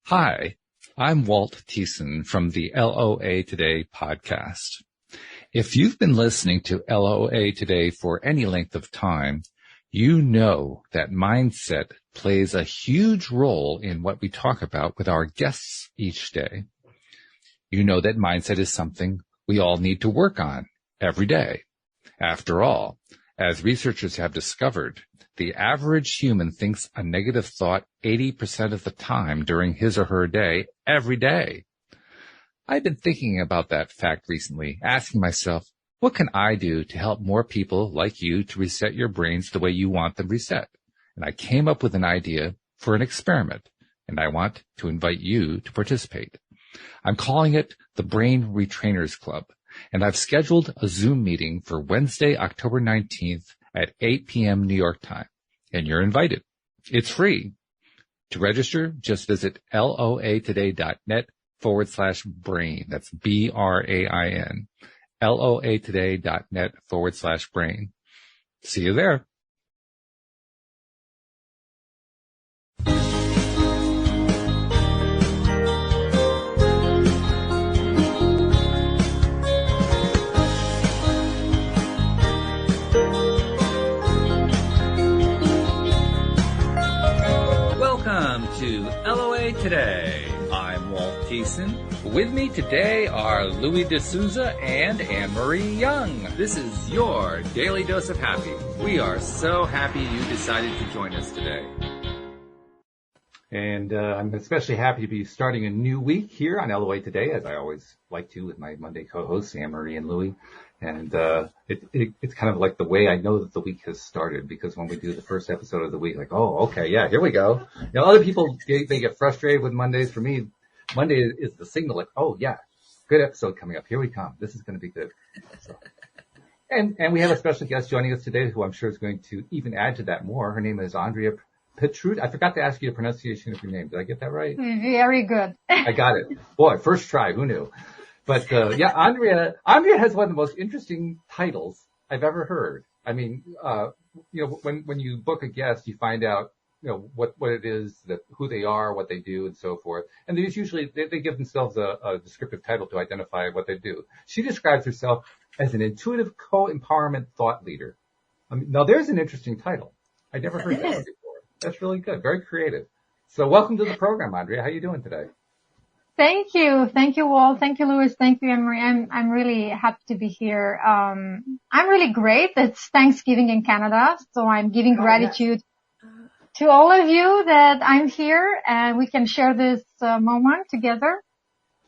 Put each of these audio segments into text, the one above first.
Hi, I'm Walt Thiessen from the LOA Today podcast. If you've been listening to LOA Today for any length of time, you know that mindset plays a huge role in what we talk about with our guests each day. You know that mindset is something we all need to work on every day. After all, as researchers have discovered, the average human thinks a negative thought 80% of the time during his or her day, every day. I've been thinking about that fact recently, asking myself, what can I do to help more people like you to reset your brains the way you want them reset? And I came up with an idea for an experiment, and I want to invite you to participate. I'm calling it the Brain Retrainers Club, and I've scheduled a Zoom meeting for Wednesday, October 19th at 8 p.m. New York time, and you're invited. It's free. To register, just visit loatoday.net/brain. That's BRAIN. loatoday.net/brain. See you there. Welcome to LOA Today. I'm Walt Thiessen. With me today are Louis D'Souza and Anne-Marie Young. This is your Daily Dose of Happy. We are so happy you decided to join us today. And I'm especially happy to be starting a new week here on LOA Today, as I always like to with my Monday co-hosts, Anne-Marie and Louis. And it's kind of like the way I know that the week has started, because when we do the first episode of the week, like, oh, okay, yeah, here we go. You know, other people, they get frustrated with Mondays. For me, Monday is the signal, like, oh, yeah, good episode coming up. Here we come. This is going to be good. So, and we have a special guest joining us today who I'm sure is going to even add to that more. Her name is Andrea Petrut. I forgot to ask you the pronunciation of your name. Did I get that right? Very good. I got it. Boy, first try. Who knew? But, yeah, Andrea has one of the most interesting titles I've ever heard. I mean, you know, when you book a guest, you find out, you know, what it is, who they are, what they do, and so forth. And there's usually, they give themselves a descriptive title to identify what they do. She describes herself as an intuitive co-empowerment thought leader. I mean, now there's an interesting title. I never heard that one before. That's really good. Very creative. So welcome to the program, Andrea. How are you doing today? Thank you. Thank you, Walt. Thank you, Louis. Thank you, Anne-Marie. I'm really happy to be here. I'm really great. It's Thanksgiving in Canada, so I'm giving gratitude to all of you that I'm here and we can share this moment together.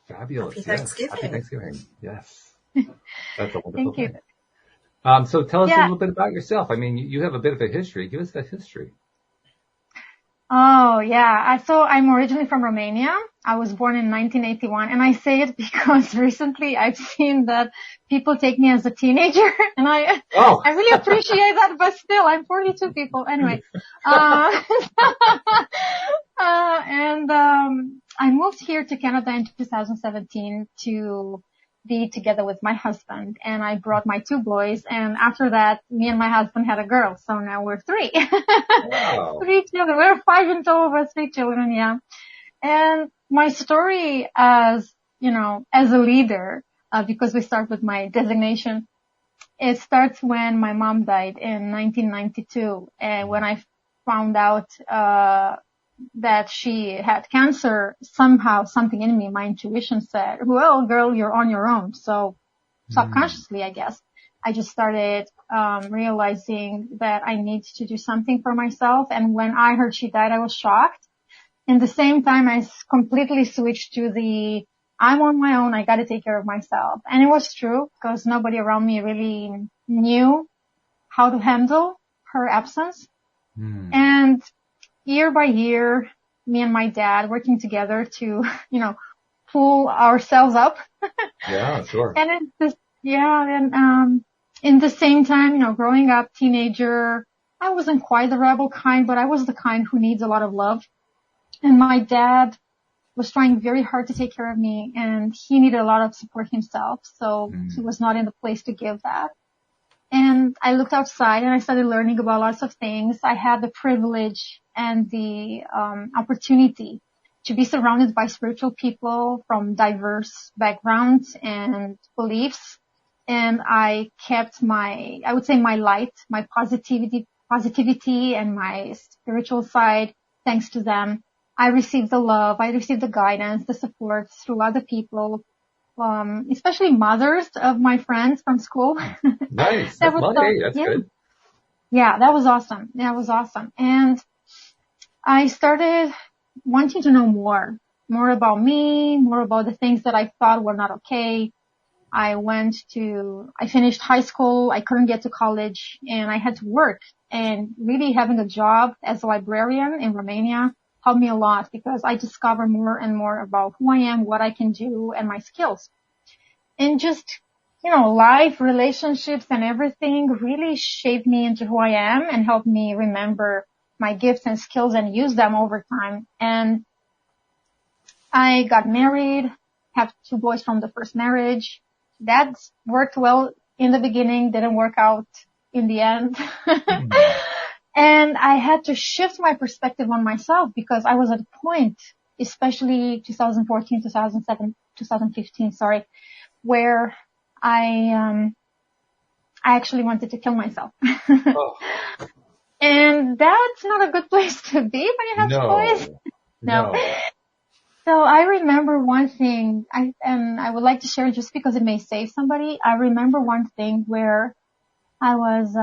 Fabulous. Happy Thanksgiving. Happy Thanksgiving. Yes. That's a wonderful Thank thing. you. So tell us a little bit about yourself. I mean, you have a bit of a history. Give us that history. Oh, yeah. So I'm originally from Romania. I was born in 1981, and I say it because recently I've seen that people take me as a teenager, and I really appreciate that, but still, I'm 42 people. Anyway. I moved here to Canada in 2017 to be together with my husband, and I brought my two boys, and after that, me and my husband had a girl, so now we're three. Wow. 3 children. We're 5 in total, but 3 children, yeah. And my story as a leader, because we start with my designation, it starts when my mom died in 1992, and when I found out, that she had cancer, somehow something in me, my intuition said, well, girl, you're on your own. So subconsciously, I guess, I just started realizing that I need to do something for myself. And when I heard she died, I was shocked. In the same time, I completely switched to I'm on my own, I got to take care of myself. And it was true, because nobody around me really knew how to handle her absence. And year by year, me and my dad working together to, pull ourselves up. Yeah, sure. And in the same time, growing up, teenager, I wasn't quite the rebel kind, but I was the kind who needs a lot of love. And my dad was trying very hard to take care of me, and he needed a lot of support himself. So he was not in the place to give that. And I looked outside and I started learning about lots of things. I had the privilege and the opportunity to be surrounded by spiritual people from diverse backgrounds and beliefs. And I kept I would say my light, my positivity and my spiritual side. Thanks to them, I received the love, I received the guidance, the support through other people, especially mothers of my friends from school. Nice. That's good. Yeah, that was awesome. And I started wanting to know more about me, more about the things that I thought were not okay. I finished high school, I couldn't get to college, and I had to work. And really having a job as a librarian in Romania helped me a lot because I discovered more and more about who I am, what I can do, and my skills. And just, life, relationships, and everything really shaped me into who I am and helped me remember my gifts and skills and use them over time. And I got married, have 2 boys from the first marriage. That worked well in the beginning, didn't work out in the end. And I had to shift my perspective on myself because I was at a point, especially 2014, 2015, where I actually wanted to kill myself. Oh. And that's not a good place to be when you have boys. No. So I remember one thing, and I would like to share just because it may save somebody. I remember one thing where I was,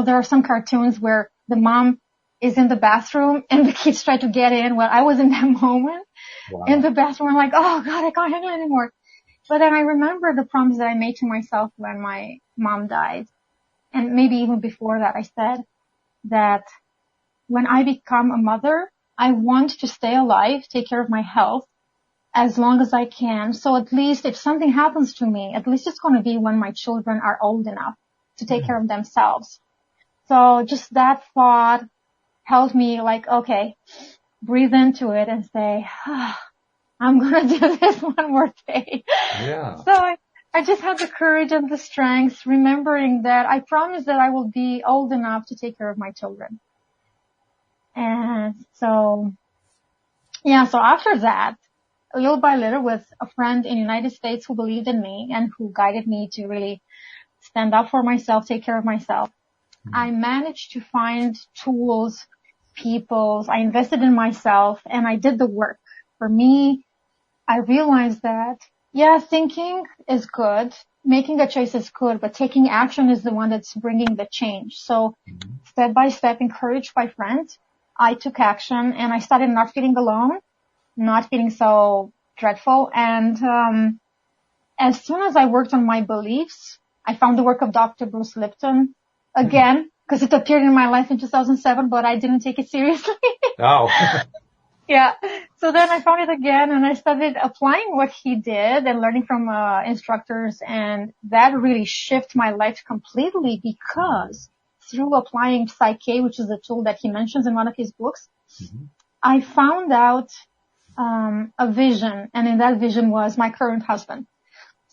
there are some cartoons where the mom is in the bathroom and the kids try to get in. Well, I was in that moment in the bathroom. I'm like, oh God, I can't handle it anymore. But then I remember the promise that I made to myself when my mom died. And maybe even before that, I said that when I become a mother, I want to stay alive, take care of my health as long as I can. So at least if something happens to me, at least it's going to be when my children are old enough to take care of themselves. So just that thought helped me okay, breathe into it and say, I'm going to do this one more day. Yeah. So I just had the courage and the strength, remembering that I promised that I will be old enough to take care of my children. And so after that, little by little, with a friend in the United States who believed in me and who guided me to really stand up for myself, take care of myself, I managed to find tools, people. I invested in myself and I did the work. For me, I realized that, thinking is good, making a choice is good, but taking action is the one that's bringing the change. So step by step, encouraged by friends, I took action and I started not feeling alone, not feeling so dreadful. And as soon as I worked on my beliefs, I found the work of Dr. Bruce Lipton again, because it appeared in my life in 2007, but I didn't take it seriously. Oh. Yeah. So then I found it again and I started applying what he did and learning from instructors, and that really shifted my life completely because through applying Psyche, which is a tool that he mentions in one of his books, I found out a vision, and in that vision was my current husband.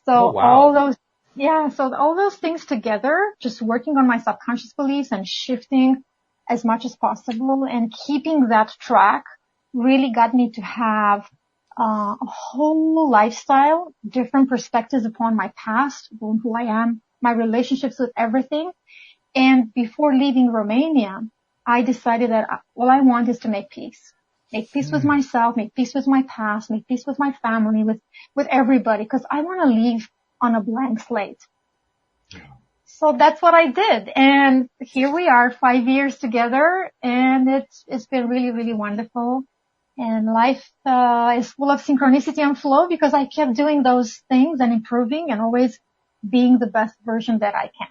So all those things together, just working on my subconscious beliefs and shifting as much as possible and keeping that track really got me to have a whole lifestyle, different perspectives upon my past, upon who I am, my relationships with everything. And before leaving Romania, I decided that all I want is to make peace. Make peace with myself, make peace with my past, make peace with my family, with everybody, because I want to leave on a blank slate. So that's what I did. And here we are 5 years together, and it's been really, really wonderful. And life is full of synchronicity and flow because I kept doing those things and improving and always being the best version that I can.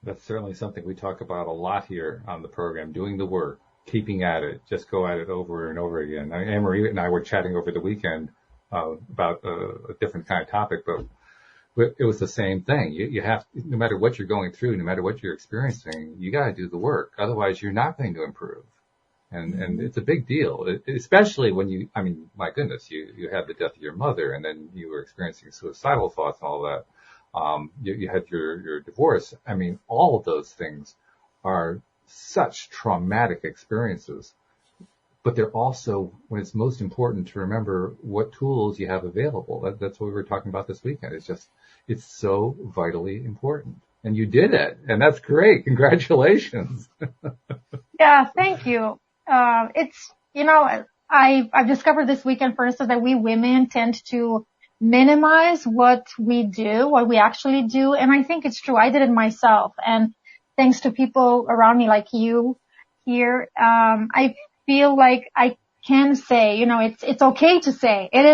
That's certainly something we talk about a lot here on the program, doing the work, keeping at it, just go at it over and over again. Anne-Marie and I were chatting over the weekend about a different kind of topic, but it was the same thing. You have, no matter what you're going through, no matter what you're experiencing, you got to do the work. Otherwise, you're not going to improve. And it's a big deal, especially when my goodness, you had the death of your mother and then you were experiencing suicidal thoughts and all that. You had your divorce. All of those things are such traumatic experiences. but they're also, when it's most important, to remember what tools you have available. That's what we were talking about this weekend. It's so vitally important. And you did it. And that's great. Congratulations. Yeah, thank you. I've discovered this weekend, for instance, that we women tend to minimize what we actually do. And I think it's true. I did it myself. And thanks to people around me like you here, I feel like I can say, it's okay to say. It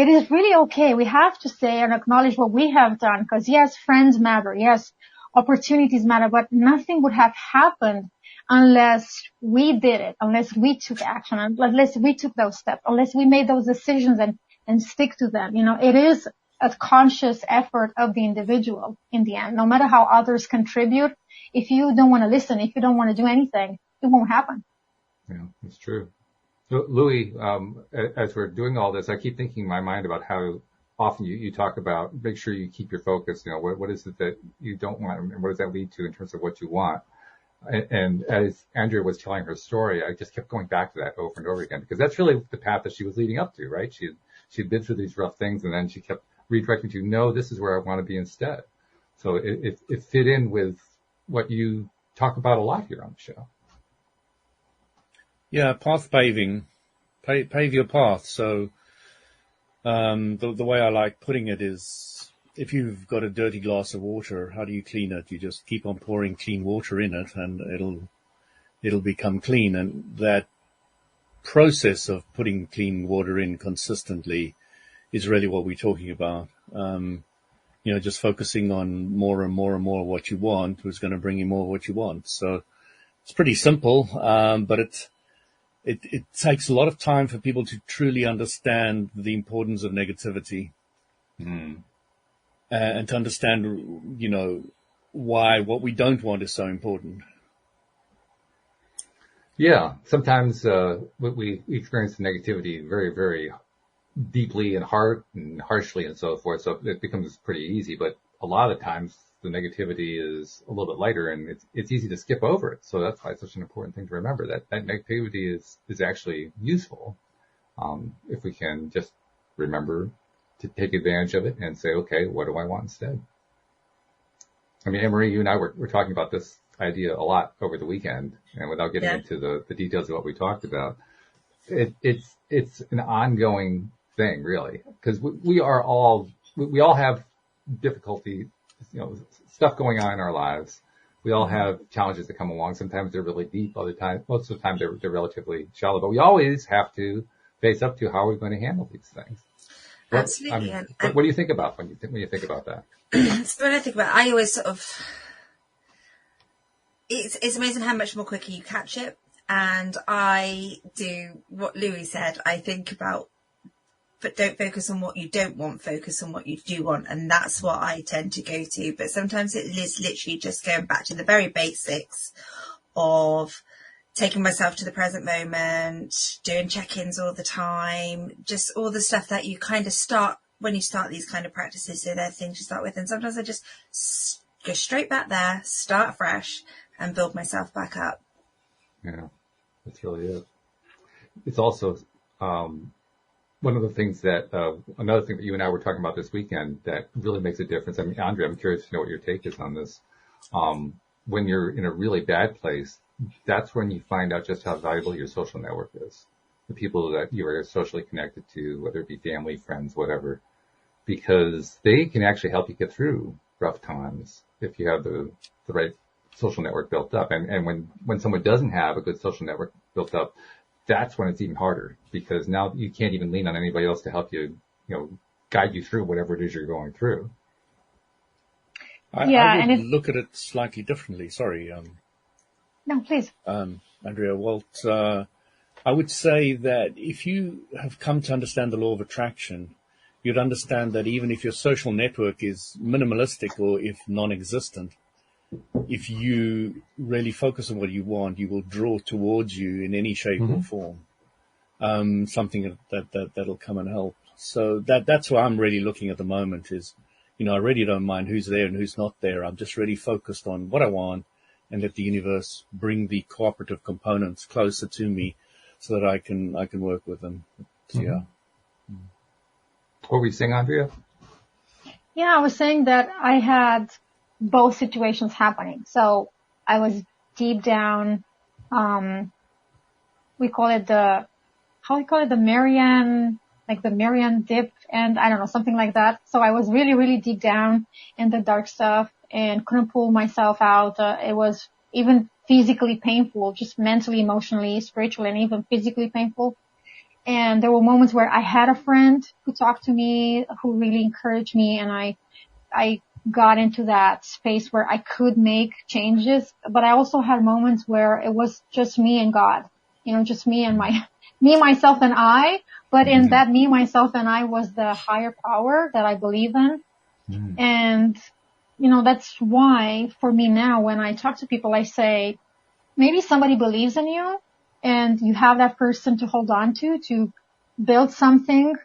is really okay. We have to say and acknowledge what we have done, because yes, friends matter. Yes, opportunities matter, but nothing would have happened unless we did it, unless we took action, unless we took those steps, unless we made those decisions and stick to them. It is a conscious effort of the individual in the end. No matter how others contribute, if you don't want to listen, if you don't want to do anything, it won't happen. Yeah, that's true. So, Louis, as we're doing all this, I keep thinking in my mind about how often you talk about make sure you keep your focus. What is it that you don't want, and what does that lead to in terms of what you want? And as Andrea was telling her story, I just kept going back to that over and over again, because that's really the path that she was leading up to, right? She'd been through these rough things, and then she kept redirecting to, no, this is where I want to be instead. So it fit in with what you talk about a lot here on the show. Yeah, path paving. Pave your path. So the way I like putting it is, if you've got a dirty glass of water, how do you clean it? You just keep on pouring clean water in it, and it'll become clean. And that process of putting clean water in consistently is really what we're talking about. Just focusing on more and more and more of what you want is going to bring you more of what you want. So it's pretty simple, but it takes a lot of time for people to truly understand the importance of negativity. And to understand, why what we don't want is so important. Yeah, sometimes we experience negativity very, very deeply and hard and harshly and so forth, so it becomes pretty easy. But a lot of times the negativity is a little bit lighter, and it's easy to skip over it. So that's why it's such an important thing to remember, that negativity is actually useful if we can just remember to take advantage of it and say, okay, what do I want instead? I mean, Anne-Marie, you and I were talking about this idea a lot over the weekend, and without getting into the details of what we talked about, it's an ongoing thing, really, because we all have difficulty, stuff going on in our lives. We all have challenges that come along. Sometimes they're really deep. Most of the time they're relatively shallow, but we always have to face up to how we're going to handle these things. Absolutely. What do you think about when you think about that? So when I think about it, I always it's amazing how much more quicker you catch it. And I do what Louis said. I think about, but don't focus on what you don't want, focus on what you do want. And that's what I tend to go to. But sometimes it is literally just going back to the very basics of taking myself to the present moment, doing check-ins all the time, just all the stuff that you kind of start when you start these kind of practices. So they're things you start with. And sometimes I just go straight back there, start fresh, and build myself back up. Yeah, that's really it. It's also one of the things that another thing that you and I were talking about this weekend that really makes a difference. I mean, Andrea, I'm curious to know what your take is on this. When you're in a really bad place, that's when you find out just how valuable your social network is. The people that you are socially connected to, whether it be family, friends, whatever, because they can actually help you get through rough times if you have the right social network built up. And when someone doesn't have a good social network built up, that's when it's even harder, because now you can't even lean on anybody else to help you, guide you through whatever it is you're going through. I would look at it slightly differently. Sorry. No, please. Andrea, Walt, I would say that if you have come to understand the law of attraction, you'd understand that even if your social network is minimalistic or if non-existent, if you really focus on what you want, you will draw towards you in any shape or form something that'll come and help. So that's what I'm really looking at the moment is, I really don't mind who's there and who's not there. I'm just really focused on what I want and let the universe bring the cooperative components closer to me so that I can work with them. But, yeah. What were you saying, Andrea? Yeah, I was saying that I had both situations happening. So I was deep down, we call it the Marian, like the Marian dip, and I don't know, something like that. So I was really, really deep down in the dark stuff and couldn't pull myself out. It was even physically painful, just mentally, emotionally, spiritually, and even physically painful. And there were moments where I had a friend who talked to me, who really encouraged me, and I got into that space where I could make changes. But I also had moments where it was just me and God, just me and myself and I. But in that me, myself and I was the higher power that I believe in. And, that's why for me now, when I talk to people, I say, maybe somebody believes in you and you have that person to hold on to build something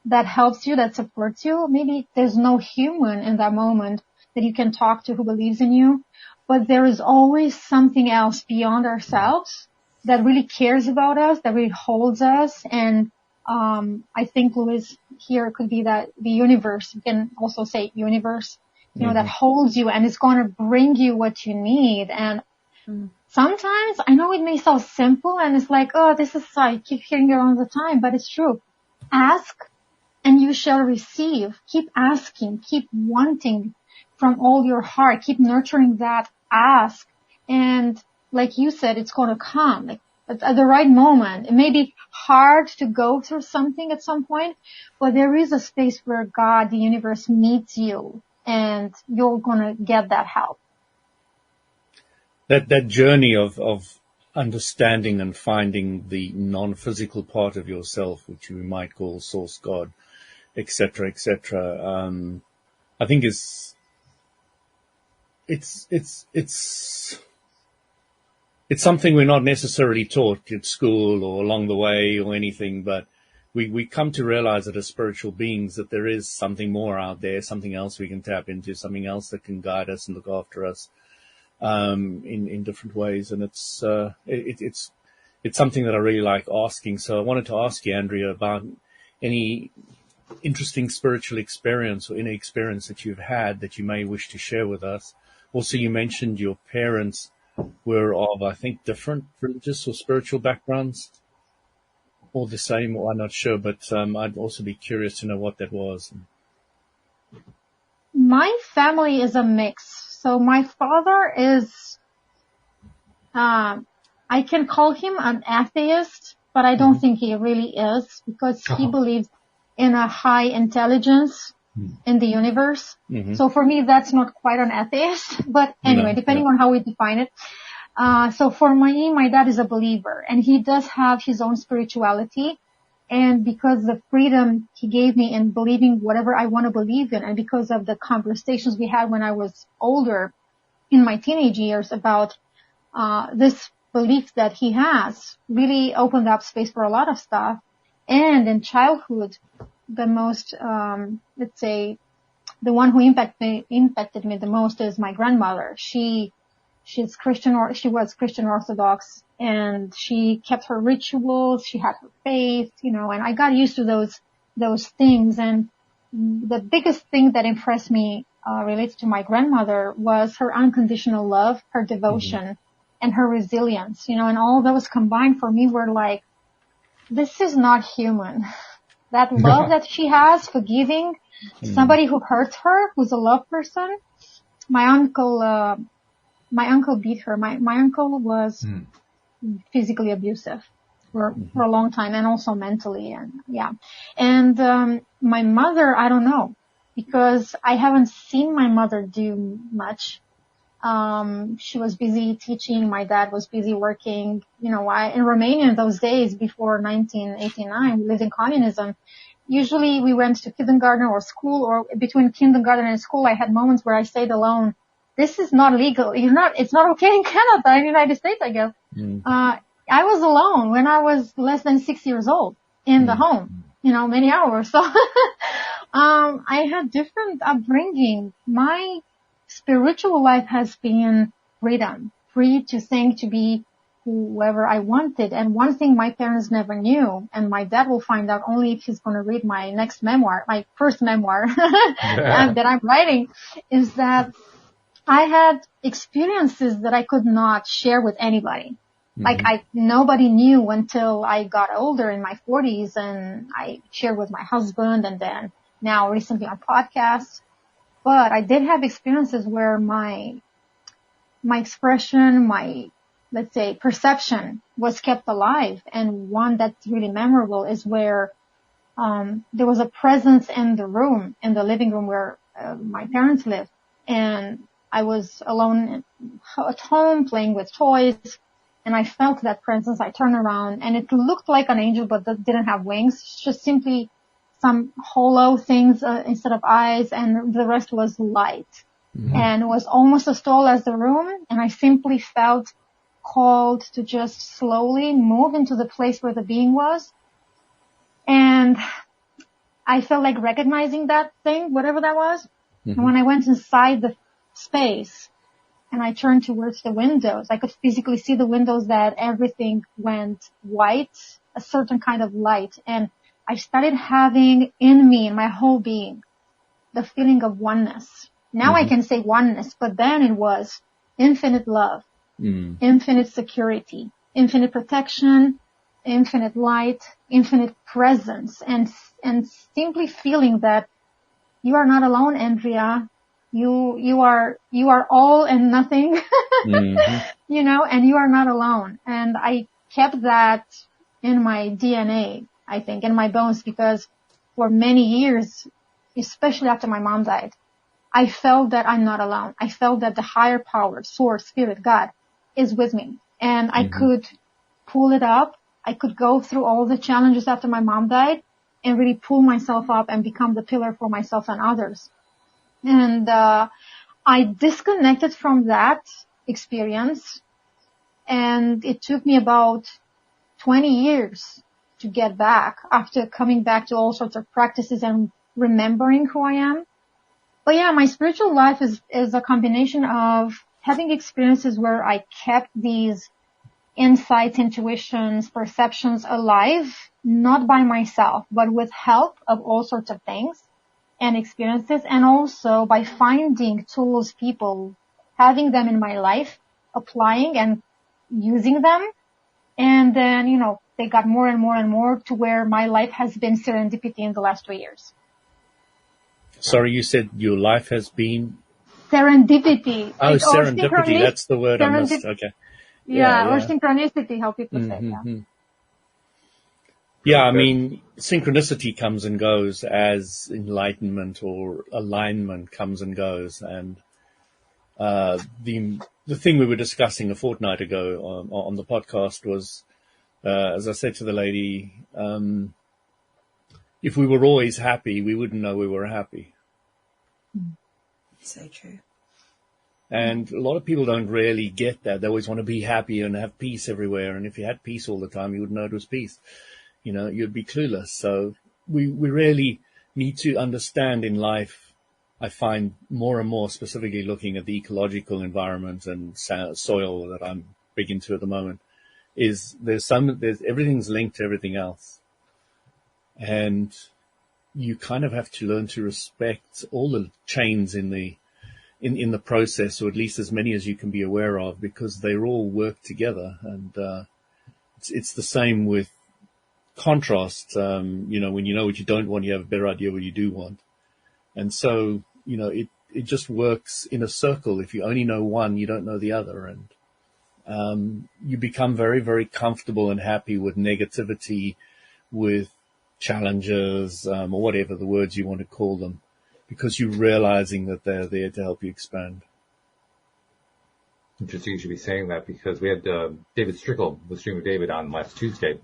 that helps you, that supports you. Maybe there's no human in that moment that you can talk to who believes in you, but there is always something else beyond ourselves that really cares about us, that really holds us. And I think, Louis, here could be that the universe, you can also say universe, that holds you and is going to bring you what you need. And sometimes, I know it may sound simple and it's like, oh, this is, I keep hearing it all the time, but it's true. Ask and you shall receive. Keep asking, keep wanting from all your heart, keep nurturing that ask. And like you said, it's going to come. Like, at the right moment. It may be hard to go through something at some point, but there is a space where God, the universe, meets you and you're going to get that help. That journey of understanding and finding the non-physical part of yourself, which we might call source God, etc., I think it's something we're not necessarily taught at school or along the way or anything, but we come to realize that as spiritual beings that there is something more out there, something else we can tap into, something else that can guide us and look after us in different ways. And it's something that I really like asking. So I wanted to ask you, Andrea, about any interesting spiritual experience or inner experience that you've had that you may wish to share with us. Also, you mentioned your parents were of, I think, different religious or spiritual backgrounds, or the same, or I'm not sure, but I'd also be curious to know what that was. My family is a mix. So my father is, I can call him an atheist, but I don't think he really is, because he believes in a high intelligence in the universe. So for me, that's not quite an atheist, but anyway, depending on how we define it. So for me, my dad is a believer and he does have his own spirituality. And because the freedom he gave me in believing whatever I want to believe in, and because of the conversations we had when I was older in my teenage years about, this belief that he has, really opened up space for a lot of stuff. And in childhood, the most, let's say, the one who impacted me the most is my grandmother. She's Christian, or she was Christian Orthodox, and she kept her rituals. She had her faith, and I got used to those things. And the biggest thing that impressed me, related to my grandmother was her unconditional love, her devotion, and her resilience, and all those combined for me were like, this is not human. That love that she has, forgiving somebody who hurt her, who's a love person. My uncle beat her. My uncle was physically abusive for a long time, and also mentally, and my mother, I don't know, because I haven't seen my mother do much. She was busy teaching. My dad was busy working. In Romania in those days before 1989, we lived in communism. Usually we went to kindergarten or school, or between kindergarten and school, I had moments where I stayed alone. This is not legal. It's not okay in Canada, in the United States, I guess. I was alone when I was less than 6 years old in the home, many hours. So, I had different upbringing. My spiritual life has been freedom, free to think, to be whoever I wanted. And one thing my parents never knew, and my dad will find out only if he's going to read my next memoir, my first memoir that I'm writing, is that I had experiences that I could not share with anybody. Like nobody knew until I got older in my 40s, and I shared with my husband, and then now recently on podcasts. But I did have experiences where my expression, my, let's say, perception was kept alive. And one that's really memorable is where there was a presence in the room, in the living room where my parents lived. And I was alone at home playing with toys, and I felt that presence. I turned around, and it looked like an angel, but that didn't have wings, just simply some hollow things instead of eyes, and the rest was light. And it was almost as tall as the room, and I simply felt called to just slowly move into the place where the being was. And I felt like recognizing that thing, whatever that was. And when I went inside the space and I turned towards the windows, I could physically see the windows, that everything went white, a certain kind of light. And I started having in me, in my whole being, the feeling of oneness. Now I can say oneness, but then it was infinite love, infinite security, infinite protection, infinite light, infinite presence, and simply feeling that you are not alone, Andrea. You are all and nothing, you know, and you are not alone. And I kept that in my DNA, I think, in my bones, because for many years, especially after my mom died, I felt that I'm not alone. I felt that the higher power, source, spirit, God, is with me. And I could pull it up. I could go through all the challenges after my mom died and really pull myself up and become the pillar for myself and others. And I disconnected from that experience, and it took me about 20 years to get back, after coming back to all sorts of practices and remembering who I am. But yeah, my spiritual life is a combination of having experiences where I kept these insights, intuitions, perceptions alive, not by myself, but with help of all sorts of things and experiences, and also by finding tools, people, having them in my life, applying and using them. And then, you know, they got more and more and more to where my life has been serendipity in the last 2 years. Sorry, you said your life has been? Serendipity. Oh, serendipity. That's the word I missed. Okay. Yeah, or synchronicity, how people say, yeah. Yeah, I mean, synchronicity comes and goes as enlightenment or alignment comes and goes. And the thing we were discussing a fortnight ago on the podcast was, as I said to the lady, if we were always happy, we wouldn't know we were happy. So true. And a lot of people don't really get that. They always want to be happy and have peace everywhere. And if you had peace all the time, you wouldn't know it was peace. You know, you'd be clueless. So we really need to understand in life, I find more and more, specifically looking at the ecological environment and soil that I'm big into at the moment, is there's everything's linked to everything else. And you kind of have to learn to respect all the chains in the process, or at least as many as you can be aware of, because they all work together. And it's the same with contrast. You know, when you know what you don't want, you have a better idea what you do want. And so, you know, it just works in a circle. If you only know one, you don't know the other. And you become very, very comfortable and happy with negativity, with challenges, or whatever the words you want to call them, because you're realizing that they're there to help you expand. Interesting you should be saying that, because we had David Strickle, the Stream of David, on last Tuesday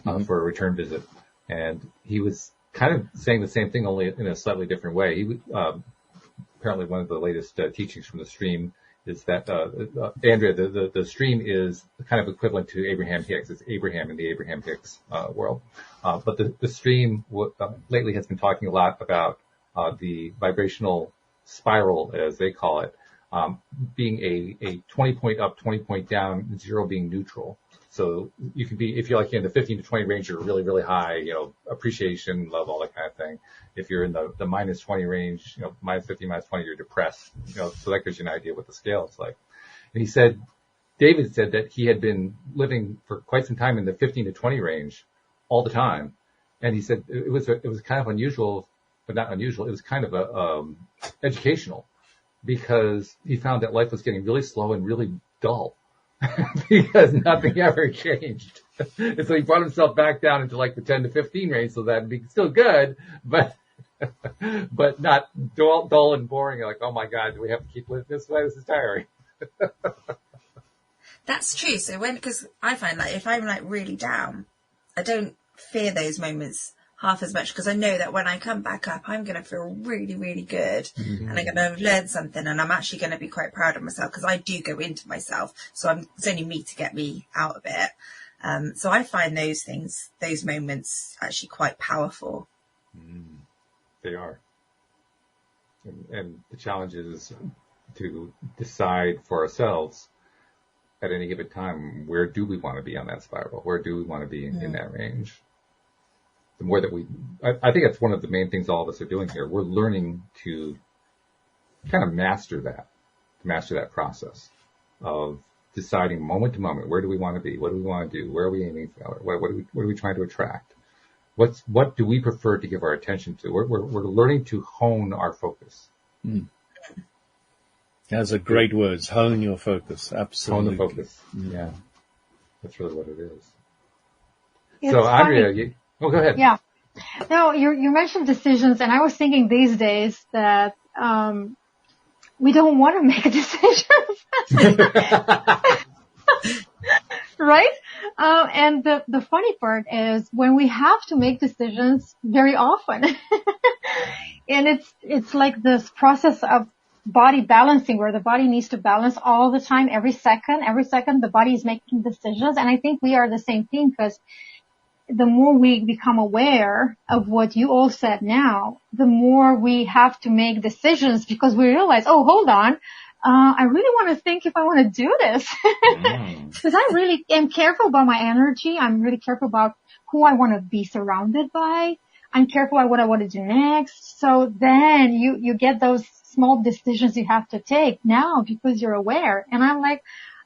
for a return visit. And he was kind of saying the same thing, only in a slightly different way. He apparently one of the latest teachings from the stream is that, Andrea, the stream is kind of equivalent to Abraham Hicks. It's Abraham in the Abraham Hicks world. But the stream lately has been talking a lot about the vibrational spiral, as they call it, being a 20 point up, 20 point down, 0 being neutral. So you can be, if you're like in the 15 to 20 range, you're really, really high, appreciation, love, all that kind of thing. If you're in the minus 20 range, minus 15, minus 20, you're depressed, so that gives you an idea what the scale is like. And David said that he had been living for quite some time in the 15 to 20 range all the time. And he said it was kind of unusual, but not unusual. It was kind of educational, because he found that life was getting really slow and really dull because nothing ever changed. And so he brought himself back down into like the 10 to 15 range, so that'd be still good, but not dull and boring. Like, oh my God, do we have to keep living this way? This is tiring. That's true. So because I find like if I'm like really down, I don't fear those moments half as much, because I know that when I come back up, I'm going to feel really, really good, and I'm going to have learned something, and I'm actually going to be quite proud of myself, because I do go into myself. So it's only me to get me out of it. So I find those moments actually quite powerful. They are. And the challenge is to decide for ourselves at any given time, where do we want to be on that spiral? Where do we want to be in that range? The more that I think that's one of the main things all of us are doing here. We're learning to kind of master that process of deciding moment to moment, where do we want to be? What do we want to do? Where are we aiming for? What are we trying to attract? What do we prefer to give our attention to? We're learning to hone our focus. Those are great words. Hone your focus. Absolutely. Hone the focus. Yeah. That's really what it is. It's so, funny. Andrea, go ahead. Yeah. No, you mentioned decisions, and I was thinking these days that we don't want to make decisions. Right? And the funny part is when we have to make decisions very often, and it's like this process of body balancing, where the body needs to balance all the time, every second the body is making decisions. And I think we are the same thing, because the more we become aware of what you all said now, the more we have to make decisions, because we realize, oh, hold on, I really want to think if I want to do this. Because I really am careful about my energy. I'm really careful about who I want to be surrounded by. I'm careful about what I want to do next. So then you get those small decisions you have to take now because you're aware. And I'm like,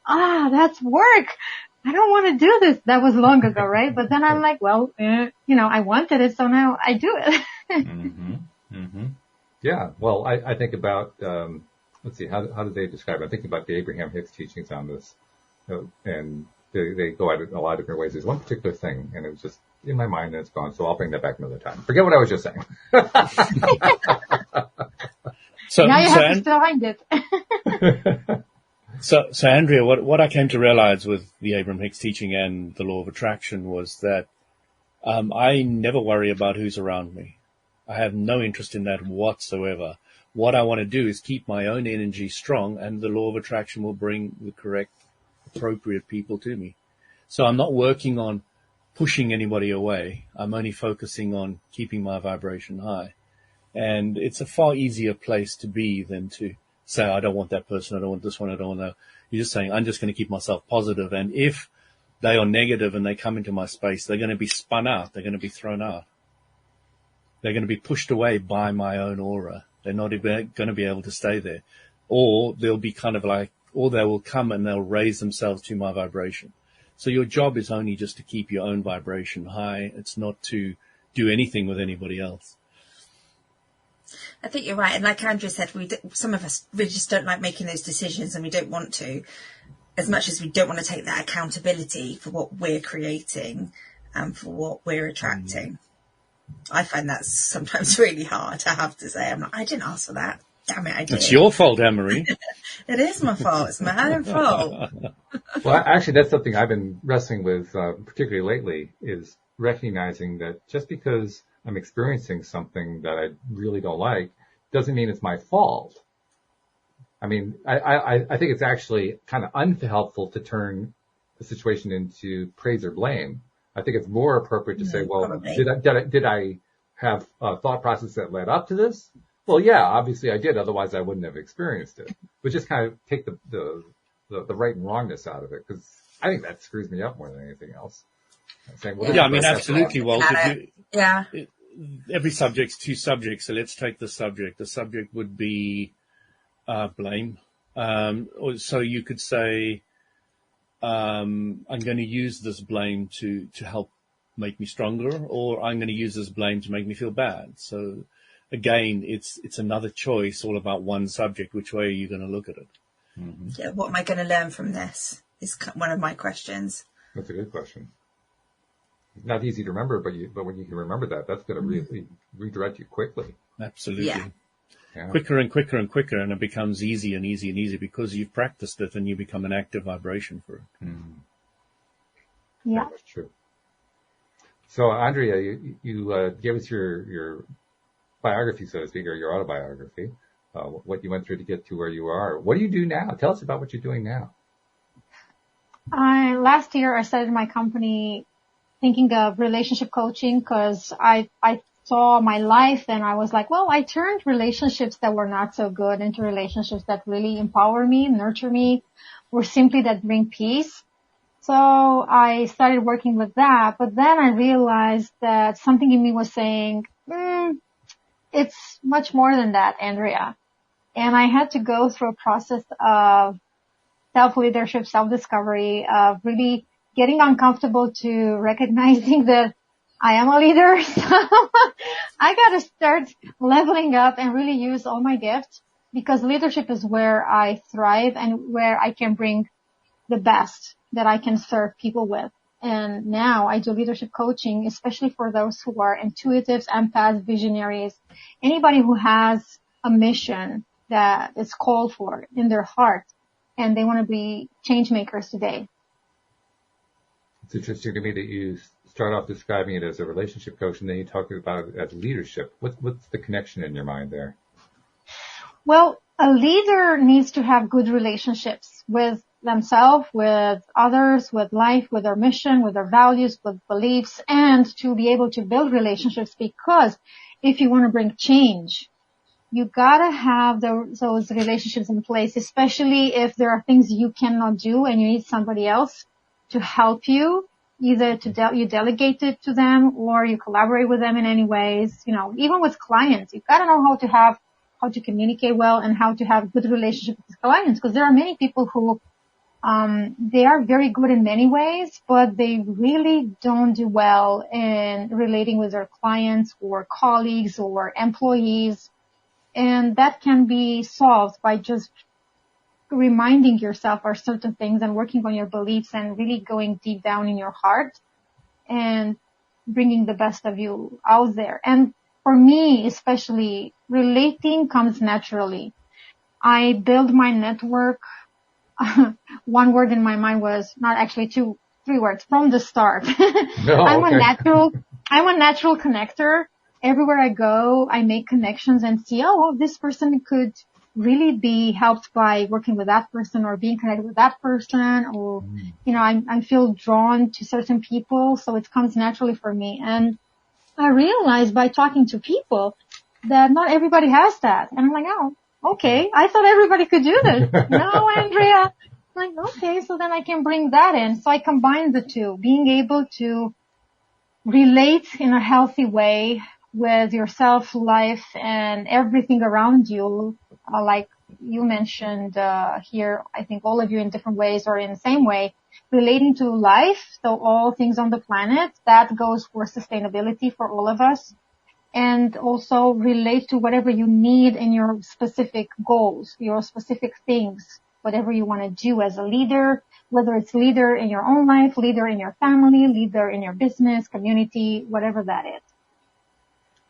that's work. I don't want to do this. That was long ago, right? But then I'm like, well, I wanted it, so now I do it. Yeah. Well, I think about, let's see, how do they describe it? I think about the Abraham Hicks teachings on this, and they go at it in a lot of different ways. There's one particular thing, and it was just in my mind, and it's gone, so I'll bring that back another time. Forget what I was just saying. Now you have to find it. So Andrea, what I came to realize with the Abraham Hicks teaching and the law of attraction was that I never worry about who's around me. I have no interest in that whatsoever. What I want to do is keep my own energy strong, and the law of attraction will bring the correct, appropriate people to me. So I'm not working on pushing anybody away. I'm only focusing on keeping my vibration high. And it's a far easier place to be than to say, I don't want that person, I don't want this one, I don't want that. You're just saying, I'm just going to keep myself positive. And if they are negative and they come into my space, they're going to be spun out. They're going to be thrown out. They're going to be pushed away by my own aura. They're not going to be able to stay there. Or they'll be kind of like, or they will come and they'll raise themselves to my vibration. So your job is only just to keep your own vibration high. It's not to do anything with anybody else. I think you're right. And like Andrea said, some of us really just don't like making those decisions, and we don't want to, as much as we don't want to take that accountability for what we're creating and for what we're attracting. I find that sometimes really hard, I have to say. I didn't ask for that. Damn it, I did. It's your fault, Anne-Marie. It is my fault. It's my own fault. Well, actually, that's something I've been wrestling with, particularly lately, is recognizing that just because I'm experiencing something that I really don't like doesn't mean it's my fault. I mean, I think it's actually kind of unhelpful to turn the situation into praise or blame. I think it's more appropriate to say, well, probably. Did I have a thought process that led up to this? Well, yeah, obviously I did. Otherwise I wouldn't have experienced it. But just kind of take the right and wrongness out of it. Cause I think that screws me up more than anything else. Saying, Yeah, I mean, absolutely, Walt. Yeah. Every subject's two subjects, so let's take the subject. The subject would be blame. So you could say, I'm going to use this blame to help make me stronger, or I'm going to use this blame to make me feel bad. So again, it's another choice, all about one subject. Which way are you going to look at it? Mm-hmm. Yeah, what am I going to learn from this is one of my questions. That's a good question. Not easy to remember, but when you can remember that, that's going to really redirect you quickly. Absolutely. Yeah. Quicker and quicker and quicker, and it becomes easy and easy and easy because you've practiced it and you become an active vibration for it. Mm. Yeah. That's true. So, Andrea, you gave us your biography, so to speak, or your autobiography, what you went through to get to where you are. What do you do now? Tell us about what you're doing now. Last year I started my company thinking of relationship coaching because I saw my life and I was like, well, I turned relationships that were not so good into relationships that really empower me, nurture me, or simply that bring peace. So I started working with that, but then I realized that something in me was saying, it's much more than that, Andrea. And I had to go through a process of self-leadership, self-discovery, of really getting uncomfortable to recognizing that I am a leader. So I got to start leveling up and really use all my gifts, because leadership is where I thrive and where I can bring the best that I can serve people with. And now I do leadership coaching, especially for those who are intuitives, empaths, visionaries, anybody who has a mission that is called for in their heart and they want to be change makers today. It's interesting to me that you start off describing it as a relationship coach and then you talk about it as leadership. What's the connection in your mind there? Well, a leader needs to have good relationships with themselves, with others, with life, with their mission, with their values, with beliefs, and to be able to build relationships, because if you want to bring change, you gotta have those relationships in place, especially if there are things you cannot do and you need somebody else to help you, either you delegate it to them or you collaborate with them in any ways. You know, even with clients, you gotta know how to communicate well and how to have good relationships with clients, because there are many people who they are very good in many ways, but they really don't do well in relating with their clients or colleagues or employees. And that can be solved by just reminding yourself of certain things and working on your beliefs and really going deep down in your heart and bringing the best of you out there. And for me, especially, relating comes naturally. I build my network. One word in my mind was not actually three words from the start. I'm a natural connector. Everywhere I go, I make connections and see, this person could really be helped by working with that person or being connected with that person, or, I feel drawn to certain people. So it comes naturally for me. And I realized by talking to people that not everybody has that. And I'm like, okay, I thought everybody could do this. No, Andrea. I'm like, okay, so then I can bring that in. So I combine the two, being able to relate in a healthy way with yourself, life, and everything around you. Like you mentioned here, I think all of you in different ways or in the same way, relating to life, so all things on the planet, that goes for sustainability for all of us. And also relate to whatever you need in your specific goals, your specific things, whatever you want to do as a leader, whether it's leader in your own life, leader in your family, leader in your business, community, whatever that is.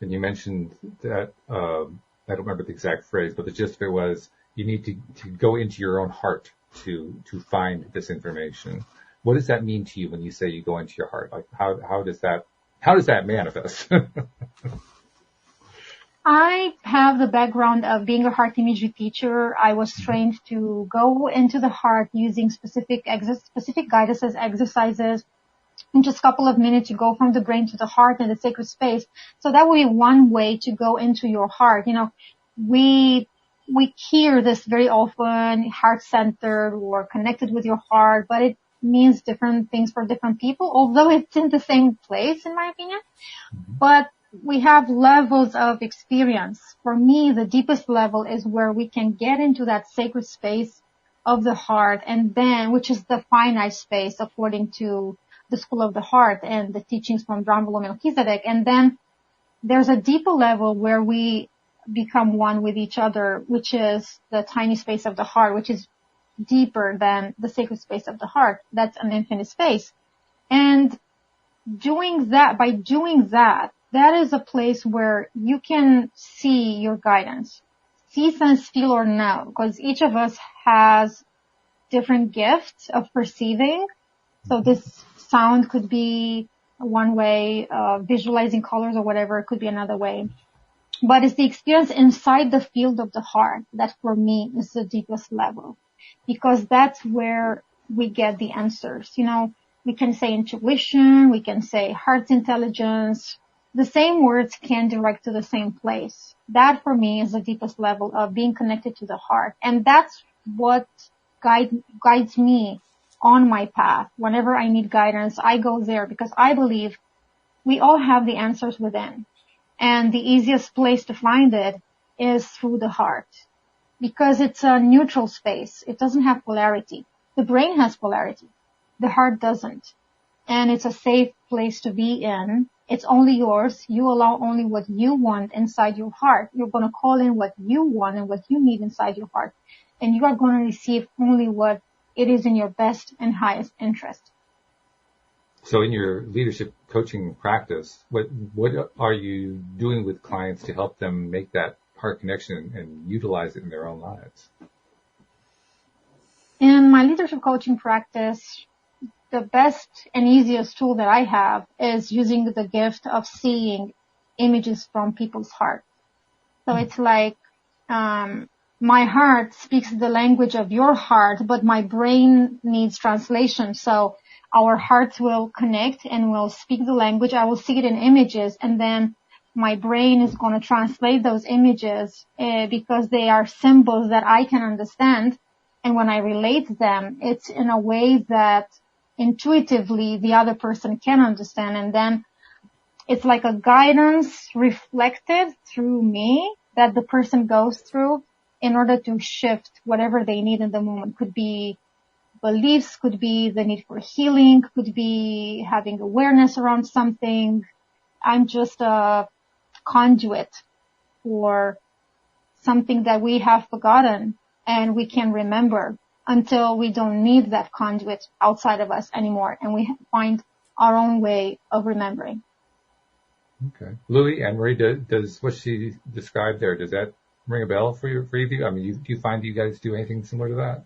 And you mentioned that, I don't remember the exact phrase, but the gist of it was you need to go into your own heart to find this information. What does that mean to you when you say you go into your heart? Like how does that manifest? I have the background of being a heart imagery teacher. I was trained to go into the heart using specific guidance exercises in just a couple of minutes. You go from the brain to the heart in the sacred space. So that would be one way to go into your heart. We hear this very often, heart-centered or connected with your heart, but means different things for different people, although it's in the same place, in my opinion. But we have levels of experience. For me, the deepest level is where we can get into that sacred space of the heart, and then, which is the finite space according to the School of the Heart and the teachings from Dramvalo Melchizedek. And then there's a deeper level where we become one with each other, which is the tiny space of the heart, which is deeper than the sacred space of the heart. That's an infinite space. And by doing that, that is a place where you can see your guidance. See, sense, feel, or know, because each of us has different gifts of perceiving. So this sound could be one way, visualizing colors or whatever, it could be another way. But it's the experience inside the field of the heart that for me is the deepest level, because that's where we get the answers. You know, we can say intuition, we can say heart's intelligence. The same words can direct to the same place. That for me is the deepest level of being connected to the heart. And that's what guides me on my path. Whenever I need guidance, I go there because I believe we all have the answers within. And the easiest place to find it is through the heart, because it's a neutral space. It doesn't have polarity. The brain has polarity. The heart doesn't. And it's a safe place to be in. It's only yours. You allow only what you want inside your heart. You're going to call in what you want and what you need inside your heart. And you are going to receive only what it is in your best and highest interest. So in your leadership coaching practice, what are you doing with clients to help them make that heart connection and utilize it in their own lives? In my leadership coaching practice, the best and easiest tool that I have is using the gift of seeing images from people's heart. So it's like, my heart speaks the language of your heart, but my brain needs translation. So our hearts will connect and will speak the language. I will see it in images, and then my brain is going to translate those images because they are symbols that I can understand. And when I relate them, it's in a way that intuitively the other person can understand. And then it's like a guidance reflected through me that the person goes through in order to shift whatever they need in the moment. Could be beliefs, could be the need for healing, could be having awareness around something. I'm just a conduit for something that we have forgotten and we can remember until we don't need that conduit outside of us anymore, and we find our own way of remembering. Okay. Louis, Anne-Marie, does what she described there, does that ring a bell for you? I mean, do you find you guys do anything similar to that?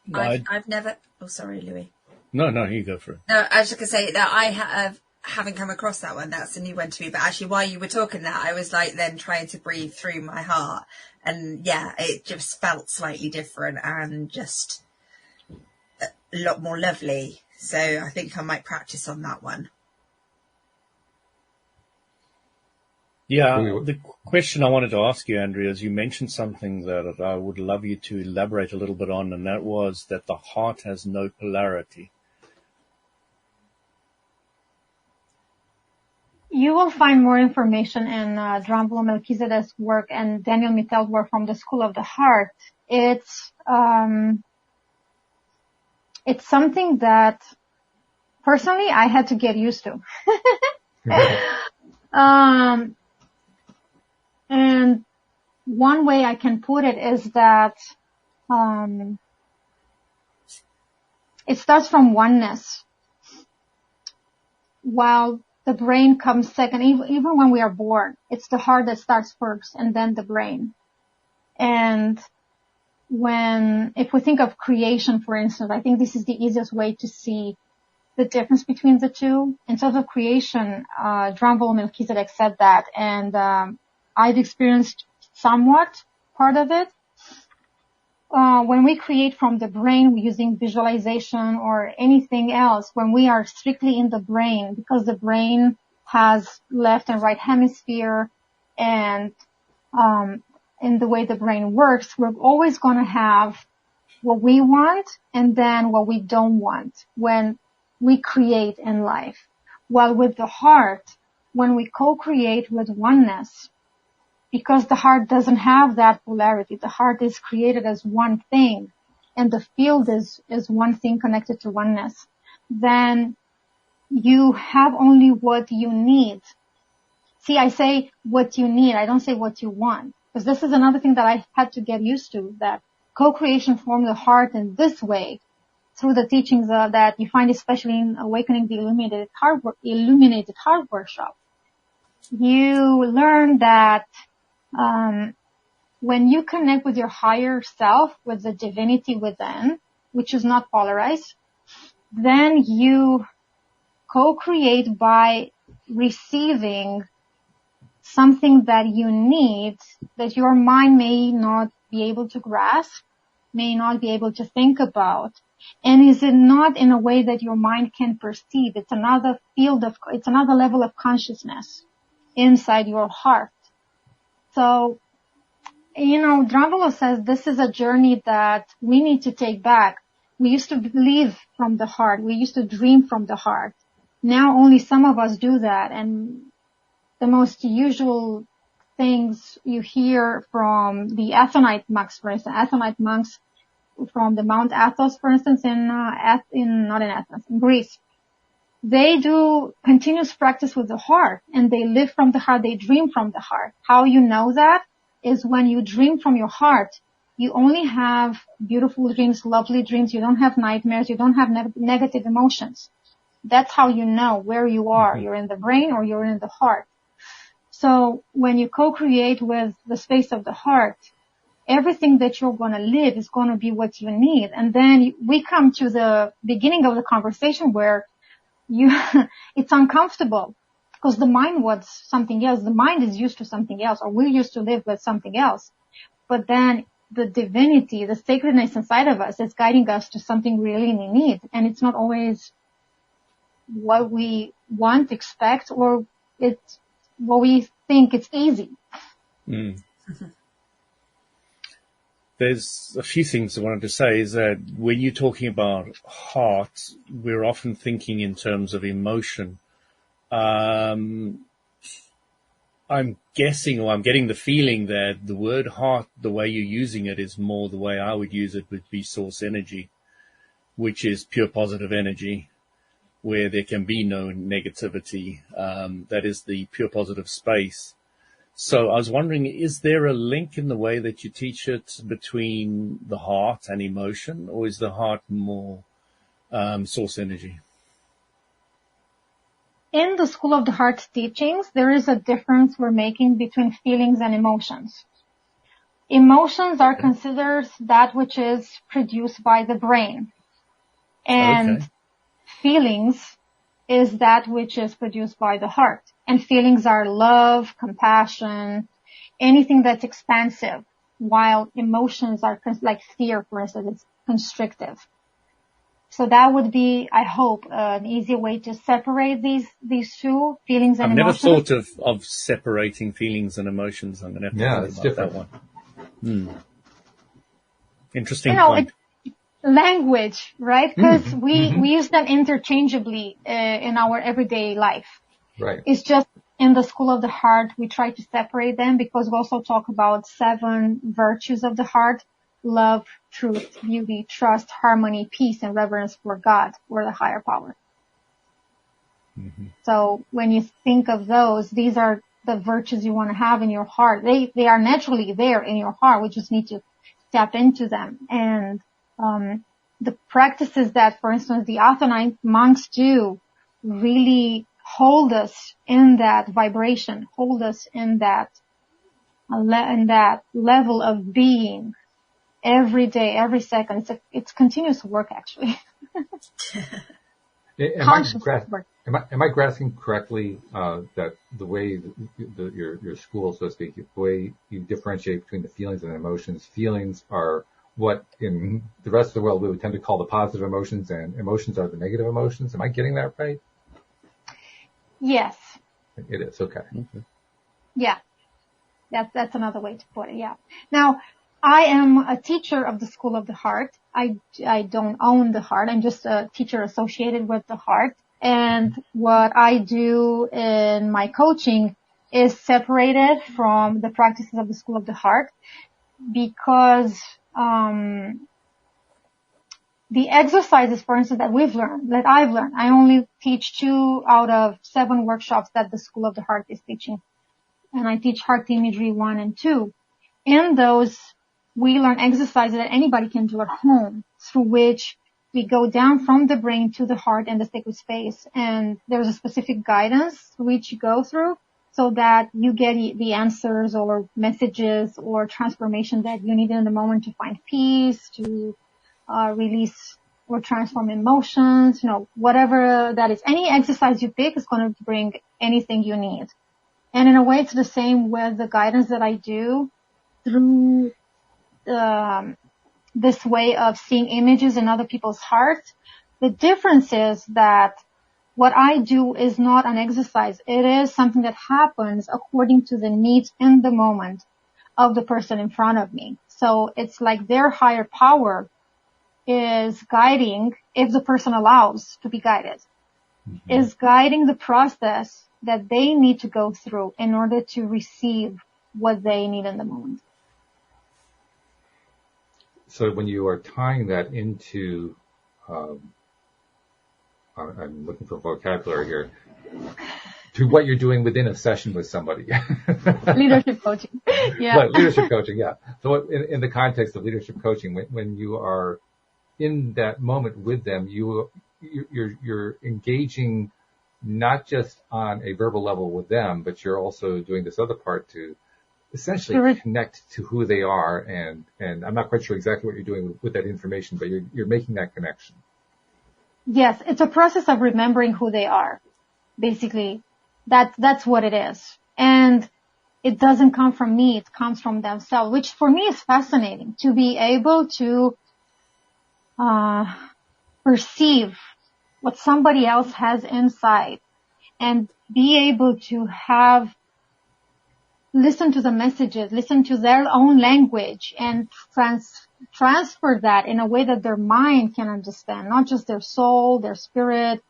No, I've never. Oh, sorry, Louis. No, you go for it. No, I was just going to say that I haven't come across that one. That's a new one to me. But actually, while you were talking that, I was like then trying to breathe through my heart. And yeah, it just felt slightly different and just a lot more lovely. So I think I might practice on that one. Yeah, the question I wanted to ask you, Andrea, is you mentioned something that I would love you to elaborate a little bit on, and that was that the heart has no polarity. You will find more information in Dramvalo Melchizedek's work and Daniel Mittel's work from the School of the Heart. It's something that personally I had to get used to. And one way I can put it is that it starts from oneness, while the brain comes second. Even when we are born, it's the heart that starts first and then the brain. And if we think of creation, for instance, I think this is the easiest way to see the difference between the two. In terms of creation, Dramvalo Melchizedek said that, and I've experienced somewhat part of it. When we create from the brain using visualization or anything else, when we are strictly in the brain, because the brain has left and right hemisphere, and in the way the brain works, we're always going to have what we want and then what we don't want when we create in life. While with the heart, when we co-create with oneness, because the heart doesn't have that polarity, the heart is created as one thing, and the field is one thing connected to oneness, then you have only what you need. See, I say what you need, I don't say what you want. Because this is another thing that I had to get used to, that co-creation from the heart in this way, through the teachings that you find especially in Awakening the Illuminated Heart Workshop. You learn that when you connect with your higher self, with the divinity within, which is not polarized, then you co-create by receiving something that you need, that your mind may not be able to grasp, may not be able to think about, and is it not in a way that your mind can perceive. It's another it's another level of consciousness inside your heart. So, Drambalo says this is a journey that we need to take back. We used to live from the heart. We used to dream from the heart. Now only some of us do that, and the most usual things you hear from the Athonite monks, for instance, Athonite monks from the Mount Athos, for instance, in Greece. They do continuous practice with the heart, and they live from the heart, they dream from the heart. How you know that is when you dream from your heart, you only have beautiful dreams, lovely dreams, you don't have nightmares, you don't have negative emotions. That's how you know where you are. You're in the brain or you're in the heart. So when you co-create with the space of the heart, everything that you're going to live is going to be what you need. And then we come to the beginning of the conversation where it's uncomfortable because the mind wants something else. The mind is used to something else, or we're used to live with something else. But then the divinity, the sacredness inside of us is guiding us to something we really need. And it's not always what we want, expect, or it's what we think it's easy. Mm. There's a few things I wanted to say is that when you're talking about heart, we're often thinking in terms of emotion. I'm guessing, or I'm getting the feeling that the word heart, the way you're using it is more the way I would use it would be source energy, which is pure positive energy, where there can be no negativity. That is the pure positive space. So I was wondering, is there a link in the way that you teach it between the heart and emotion, or is the heart more source energy? In the School of the Heart teachings, there is a difference we're making between feelings and emotions. Emotions are considered that which is produced by the brain. And feelings is that which is produced by the heart. And feelings are love, compassion, anything that's expansive, while emotions are like fear, for instance, it's constrictive. So that would be, I hope, an easy way to separate these two, feelings and emotions. I've never thought of separating feelings and emotions. I'm going to have to think about that one. Interesting point. Language, right? Because we use them interchangeably in our everyday life. Right. It's just in the School of the Heart, we try to separate them because we also talk about 7 virtues of the heart: love, truth, beauty, trust, harmony, peace, and reverence for God, or the higher power. So when you think of those, these are the virtues you want to have in your heart. They are naturally there in your heart. We just need to tap into them. And the practices that, for instance, the Athonite monks do really hold us in that vibration, hold us in that level of being every day, every second. It's continuous work, actually. Am I grasping correctly that the way your school, so to speak, the way you differentiate between the feelings and emotions, feelings are what in the rest of the world we would tend to call the positive emotions, and emotions are the negative emotions? Am I getting that right? Yes. It is. Okay. Yeah. That's another way to put it. Yeah. Now, I am a teacher of the School of the Heart, I don't own the heart. I'm just a teacher associated with the heart. And what I do in my coaching is separated from the practices of the School of the Heart because, the exercises, for instance, that I've learned, I only teach 2 out of 7 workshops that the School of the Heart is teaching. And I teach Heart Imagery 1 and 2. In those, we learn exercises that anybody can do at home, through which we go down from the brain to the heart and the sacred space. And there's a specific guidance which you go through so that you get the answers or messages or transformation that you need in the moment to find peace, to release or transform emotions, whatever that is. Any exercise you pick is going to bring anything you need. And in a way, it's the same with the guidance that I do through this way of seeing images in other people's hearts. The difference is that what I do is not an exercise. It is something that happens according to the needs in the moment of the person in front of me. So it's like their higher power is guiding, if the person allows to be guided, is guiding the process that they need to go through in order to receive what they need in the moment. So when you are tying that into, I'm looking for vocabulary here, to what you're doing within a session with somebody. Leadership coaching. Yeah. Right, leadership coaching, yeah. So in the context of leadership coaching, when you are in that moment with them, you're engaging not just on a verbal level with them, but you're also doing this other part to essentially connect to who they are. And I'm not quite sure exactly what you're doing with that information, but you're making that connection. Yes, it's a process of remembering who they are. Basically, that's what it is. And it doesn't come from me, it comes from themselves, which for me is fascinating, to be able to perceive what somebody else has inside and be able to listen to the messages, listen to their own language and transfer that in a way that their mind can understand, not just their soul, their spirit,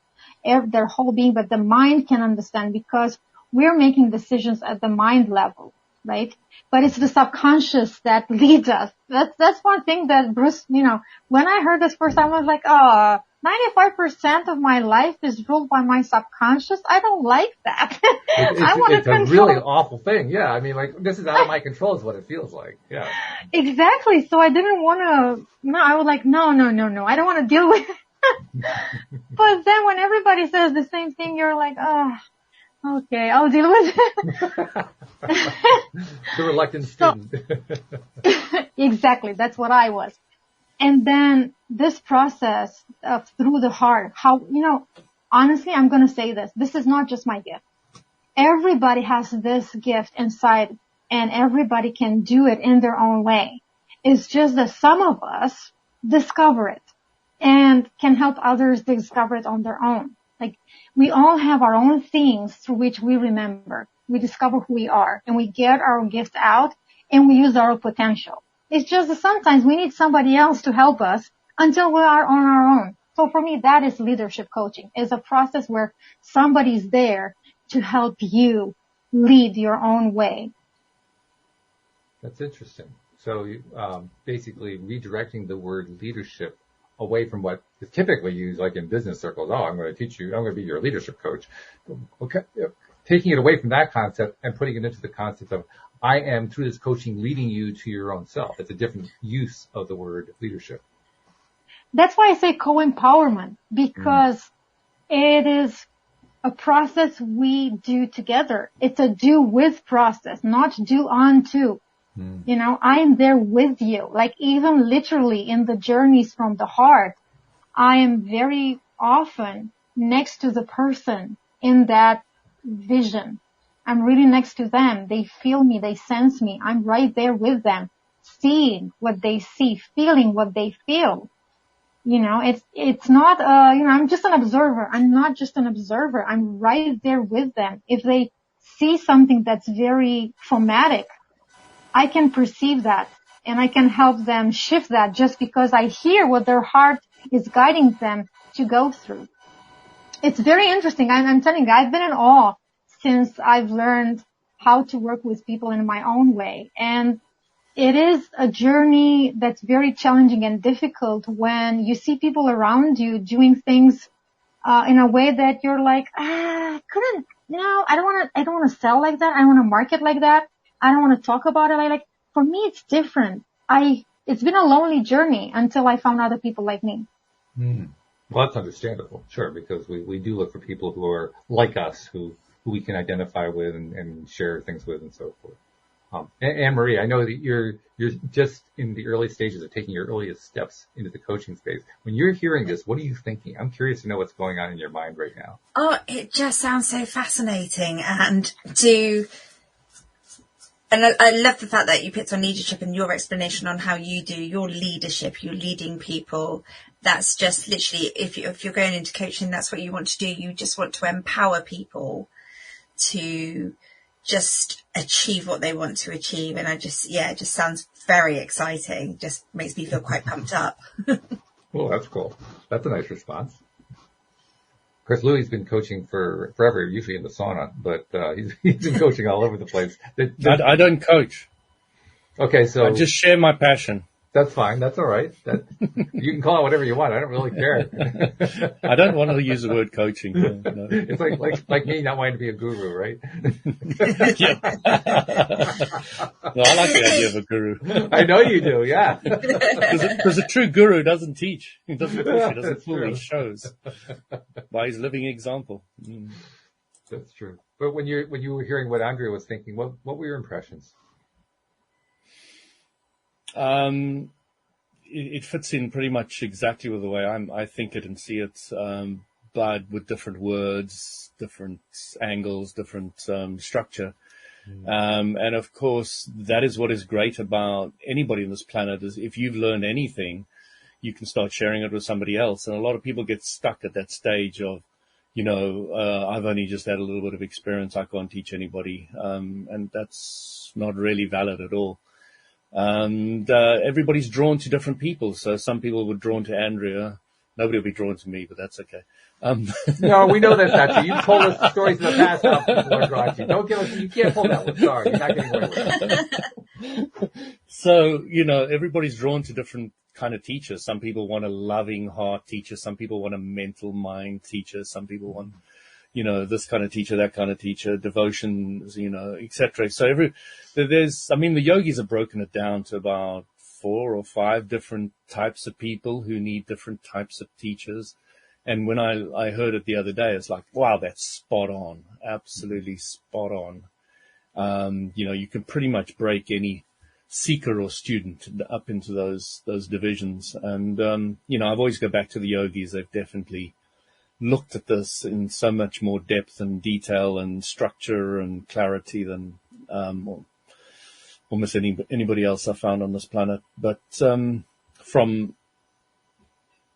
their whole being, but the mind can understand, because we're making decisions at the mind level, right? But it's the subconscious that leads us. That's one thing that Bruce, when I heard this first time, I was like, 95% of my life is ruled by my subconscious. I don't like that. I want to control. It's a really awful thing. Yeah. I mean, this is out of my control is what it feels like. Yeah. Exactly. So I didn't want to, I was like, no. I don't want to deal with it. But then when everybody says the same thing, you're like, okay, I'll deal with it. The reluctant student. Exactly. That's what I was. And then this process of through the heart, honestly, I'm going to say this. This is not just my gift. Everybody has this gift inside and everybody can do it in their own way. It's just that some of us discover it and can help others discover it on their own. Like, we all have our own things through which we remember. We discover who we are and we get our gifts out and we use our potential. It's just that sometimes we need somebody else to help us until we are on our own. So for me, that is leadership coaching. It's a process where somebody's there to help you lead your own way. That's interesting. So basically redirecting the word leadership away from what is typically used, like in business circles. I'm going to teach you, I'm going to be your leadership coach. Okay. Taking it away from that concept and putting it into the concept of, I am, through this coaching, leading you to your own self. It's a different use of the word leadership. That's why I say co-empowerment, because it is a process we do together. It's a do with process, not do unto. I'm there with you. Like, even literally in the journeys from the heart, I am very often next to the person in that vision. I'm really next to them. They feel me. They sense me. I'm right there with them, seeing what they see, feeling what they feel. It's not, I'm just an observer. I'm not just an observer. I'm right there with them. If they see something that's very traumatic, I can perceive that and I can help them shift that just because I hear what their heart is guiding them to go through. It's very interesting. I'm telling you, I've been in awe since I've learned how to work with people in my own way. And it is a journey that's very challenging and difficult when you see people around you doing things in a way that you're like, I don't want to sell like that. I don't want to market like that. I don't want to talk about it like, for me, it's different. It's been a lonely journey until I found other people like me. Mm. Well, that's understandable, sure, because we do look for people who are like us, who we can identify with and share things with and so forth. Anne Marie, I know that you're just in the early stages of taking your earliest steps into the coaching space. When you're hearing this, what are you thinking? I'm curious to know what's going on in your mind right now. Oh, it just sounds so fascinating, and I love the fact that you picked on leadership and your explanation on how you do your leadership. You're leading people. That's just literally, if you're going into coaching, that's what you want to do. You just want to empower people to just achieve what they want to achieve. And it just sounds very exciting. Just makes me feel quite pumped up. Well, that's cool. That's a nice response. Of course, Louie's been coaching for forever, usually in the sauna, but he's been coaching all over the place. I don't coach. Okay, so I just share my passion. That's fine. That's all right. You can call it whatever you want. I don't really care. I don't want to use the word coaching. No. It's like me not wanting to be a guru, right? Yeah. No, I like the idea of a guru. I know you do, yeah. Because a true guru doesn't teach. He doesn't push. He doesn't That's fool. true. He shows by his living example. Mm. That's true. But when you were hearing what Andrea was thinking, what were your impressions? It fits in pretty much exactly with the way I think it and see it, but with different words, different angles, different structure. And of course, that is what is great about anybody on this planet is if you've learned anything, you can start sharing it with somebody else. And a lot of people get stuck at that stage of, I've only just had a little bit of experience. I can't teach anybody. And that's not really valid at all. And everybody's drawn to different people. So some people were drawn to Andrea. Nobody will be drawn to me, but that's okay. No, we know that's not true. You've told us stories in the past how people are drawn to you. Don't give us, you can't pull that one. Sorry, you're not getting away with it. So, everybody's drawn to different kind of teachers. Some people want a loving heart teacher. Some people want a mental mind teacher. Some people want, this kind of teacher, that kind of teacher, devotions, etc. So the yogis have broken it down to about 4 or 5 different types of people who need different types of teachers. And when I heard it the other day, it's like, wow, that's spot on. Absolutely spot on. You can pretty much break any seeker or student up into those divisions. And, I've always go back to the yogis. They've definitely looked at this in so much more depth and detail and structure and clarity than almost anybody else I found on this planet. But from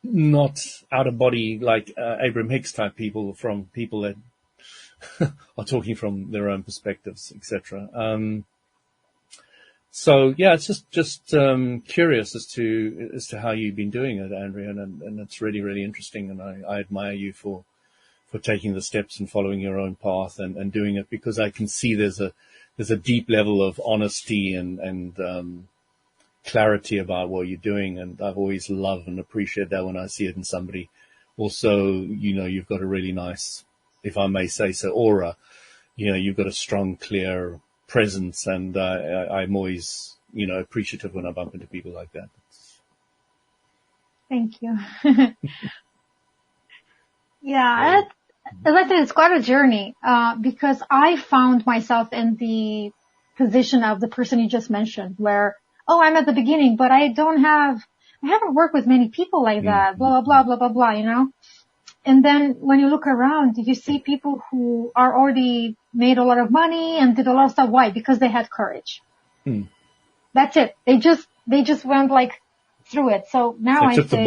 not out of body like Abraham Hicks type people, from people that are talking from their own perspectives, etc. So yeah, it's just curious as to how you've been doing it, Andrea, and it's really, really interesting. And I admire you for taking the steps and following your own path and doing it, because I can see there's a deep level of honesty and clarity about what you're doing. And I've always loved and appreciated that when I see it in somebody. Also, you've got a really nice, if I may say so, aura. You've got a strong, clear presence, and I'm always, appreciative when I bump into people like that. Thank you. Yeah, as I said, it's quite a journey, because I found myself in the position of the person you just mentioned, where, I'm at the beginning, but I haven't worked with many people like that, blah, blah, blah, blah, blah, blah, And then when you look around, you see people who are already made a lot of money and did a lot of stuff. Why? Because they had courage. That's it. They just went through it. So now they took the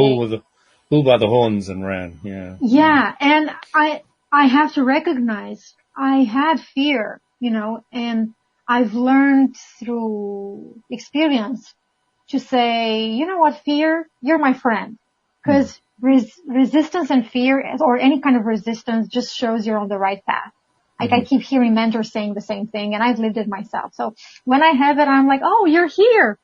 bull by the horns and ran. Yeah. Yeah. And I have to recognize I had fear, and I've learned through experience to say, you know what, fear, you're my friend. Because resistance and fear, or any kind of resistance, just shows you're on the right path. Like I keep hearing mentors saying the same thing, and I've lived it myself. So when I have it, I'm like, oh, you're here.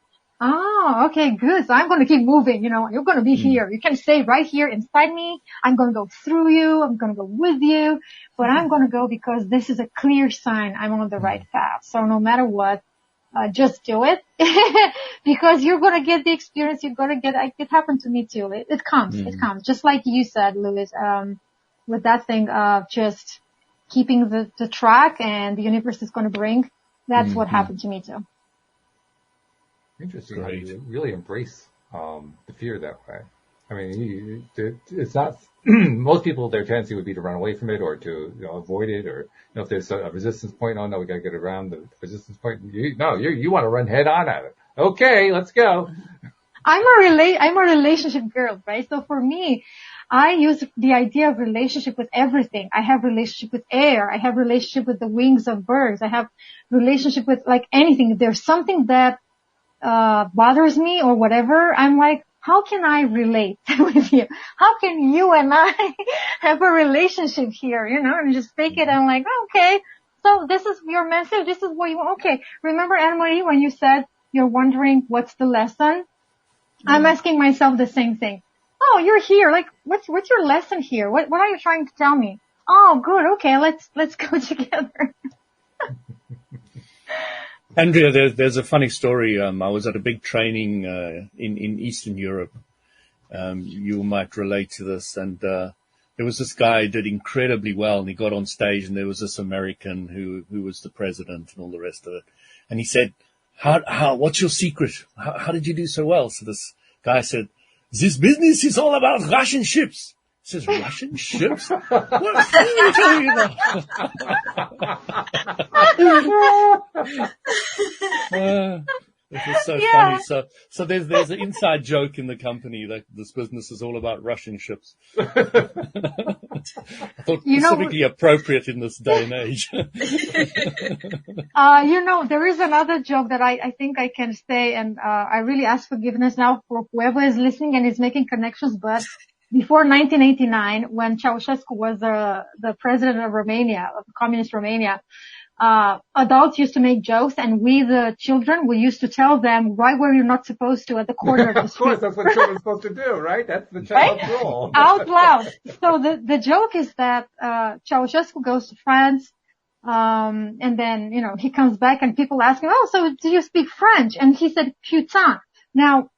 Oh, okay, good. So I'm going to keep moving. You're going to be here. You can stay right here inside me. I'm going to go through you. I'm going to go with you, but I'm going to go because this is a clear sign I'm on the right path. So no matter what, just do it because you're going to get the experience. You're going to get, it happened to me too. It comes. Just like you said, Louis, with that thing of just keeping the track, and the universe is going to bring. That's what happened to me too. Interesting. How you really embrace the fear that way. I mean, it's not. Most people, their tendency would be to run away from it or to avoid it, or if there's a resistance point. Oh no, we got to get around the resistance point. You want to run head on at it. Okay, let's go. I'm a relationship girl, right? So for me, I use the idea of relationship with everything. I have relationship with air. I have relationship with the wings of birds. I have relationship with like anything. If there's something that bothers me or whatever, I'm like, how can I relate with you? How can you and I have a relationship here? And just take it. I'm like, okay, so this is your message. This is what you want. Okay. Remember, Anne-Marie, when you said you're wondering what's the lesson? I'm asking myself the same thing. Oh, you're here. Like, what's your lesson here? What are you trying to tell me? Oh, good. Okay. Let's go together. Andrea, there's a funny story. I was at a big training in Eastern Europe. You might relate to this. And there was this guy who did incredibly well, and he got on stage, and there was this American who was the president and all the rest of it. And he said, what's your secret? How did you do so well? So this guy said, this business is all about Russian ships. He says, Russian ships? What are you talking about? It was so funny. So there's an inside joke in the company that this business is all about Russian ships. I thought specifically appropriate in this day and age. There is another joke that I think I can say, and I really ask forgiveness now for whoever is listening and is making connections, but before 1989, when Ceausescu was the president of Romania, of communist Romania, adults used to make jokes, and we, the children, we used to tell them, why were you not supposed to at the corner of the street? Of course, that's what children are supposed to do, right? That's the child's role. Out loud. So the joke is that Ceausescu goes to France, and then, he comes back and people ask him, oh, so do you speak French? And he said, putain. Now,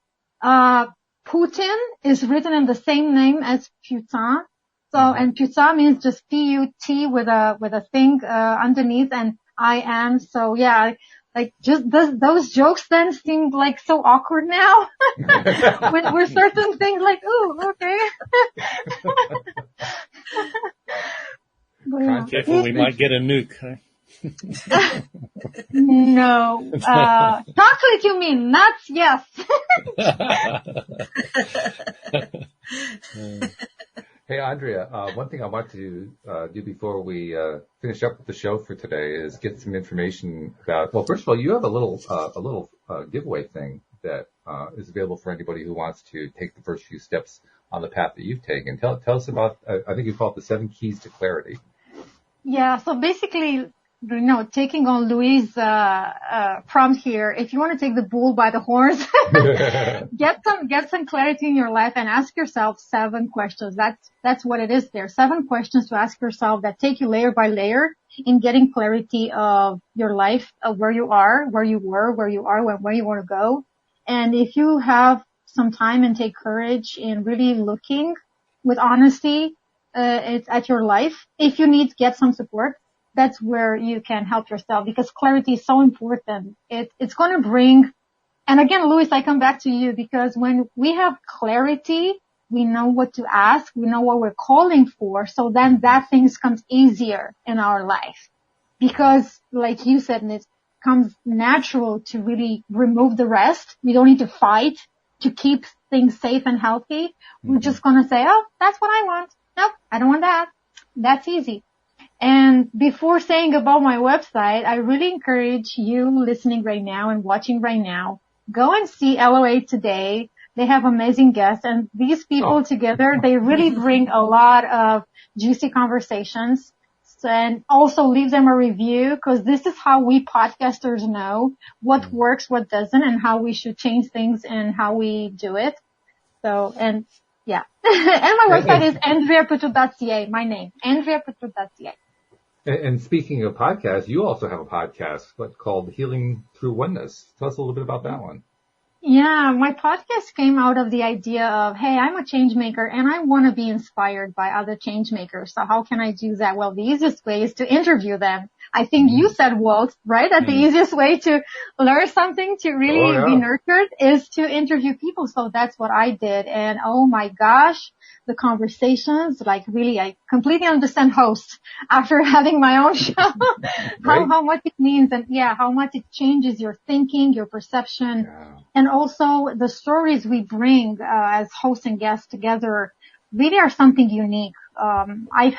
Putin is written in the same name as putain. So, and putain means just P-U-T with a thing, underneath, and I am. So yeah, like just those jokes then seem like so awkward now. with certain things like, ooh, okay. Yeah. Careful, we might get a nuke, huh? No. Chocolate, you mean? Nuts, yes. Hey, Andrea, one thing I want to do before we finish up with the show for today is get some information about, well, first of all, you have a little giveaway thing that is available for anybody who wants to take the first few steps on the path that you've taken. Tell us about, I think you call it the 7 keys to clarity. Yeah, so basically, taking on Louis' prompt here, if you want to take the bull by the horns, get some clarity in your life and ask yourself 7 questions. That's what it is there. 7 questions to ask yourself that take you layer by layer in getting clarity of your life, of where you are, where you were, where you are, where you want to go. And if you have some time and take courage in really looking with honesty, it's at your life. If you need to get some support, that's where you can help yourself, because clarity is so important. It's going to bring, and again, Louis, I come back to you, because when we have clarity, we know what to ask, we know what we're calling for, so then that things comes easier in our life. Because like you said, it comes natural to really remove the rest. We don't need to fight to keep things safe and healthy. We're just going to say, oh, that's what I want. Nope, I don't want that. That's easy. And before saying about my website, I really encourage you listening right now and watching right now go and see LOA Today. They have amazing guests, and these people together, they really bring a lot of juicy conversations. So, and also leave them a review, because this is how we podcasters know what works, what doesn't, and how we should change things and how we do it. So, and yeah. And my website is andreapetrut.ca, my name, andreapetrut.ca. And speaking of podcasts, you also have a podcast called Healing Through Oneness. Tell us a little bit about that one. Yeah, my podcast came out of the idea of, hey, I'm a change maker and I want to be inspired by other change makers. So how can I do that? Well, the easiest way is to interview them. I think you said, Walt, right? That the easiest way to learn something, to really be nurtured, is to interview people. So that's what I did. And oh my gosh, the conversations, like really, I completely understand host after having my own show, how much it means, and how much it changes your thinking, your perception, and also the stories we bring as hosts and guests together really are something unique. I